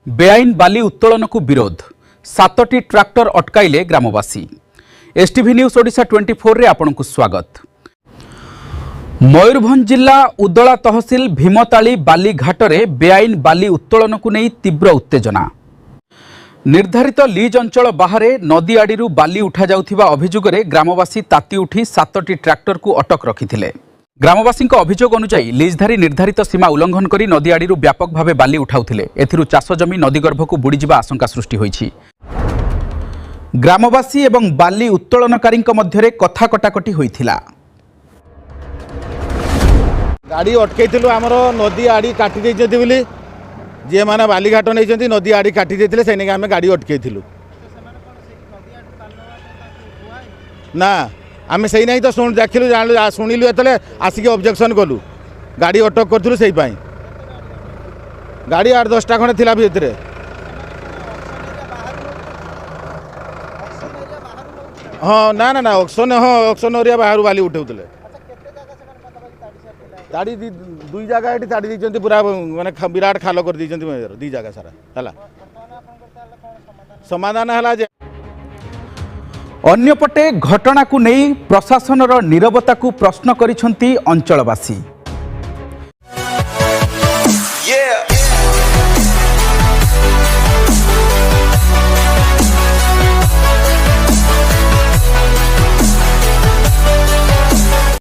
बेआईन बाली उत्तोलन को विरोध 7टी ट्रैक्टर अटकाइले ग्रामवासी। एसटीवी न्यूज ओडिशा 24 रे आपनकु स्वागत। मयूरभंज जिला उदला तहसिल भीमताली बाली घाटरे बेआईन बाली उत्तोलन को नहीं तीव्र उत्तेजना। निर्धारित लीज अंचल बाहर नदी आड़ू बाली उठा जाउथिबा अभियोगरे ग्रामवासी ताती उठी 7टी ट्रैक्टर को अटक रखिथिले। ग्रामवासी अभियोग अनुसार लीजधारी निर्धारित सीमा उल्लंघन करी नदी आड़ू व्यापक भाव बाली उठाउथिले। एथिरु चाष जमी नदीगर्भ को बुड़ीजिबा आशंका सृष्टि होईछि। ग्रामवासी एवं बाली उत्तोलनकारी मध्य कथा कटाकटी होइथिला। गाड़ी अटकईलु आमर नदी आड़ी काटी देइछथि बोली जे माने बालीघाट नहीं नदी आड़ी काटी देइथिले से आम गाड़ी अटकईलु ना आम से नहीं तो शुण देखिलु शुणिलु एतले आसिक ऑब्जेक्शन कलु गाड़ी अटक करूँ से गाड़ी 8-10टा खंडे थिला भितर हाँ ना ना ना ऑक्शन ऑक्शन एरिया बाहर बाली उठाउले ताड़ी दुई जगह ये ताड़ी दी पूरा माने विराट खाल कर दी जगह सारा है समाधान है। अन्यपटे घटना को नहीं प्रशासनर नीरवता को प्रश्न करिसेंती अंचलवासी।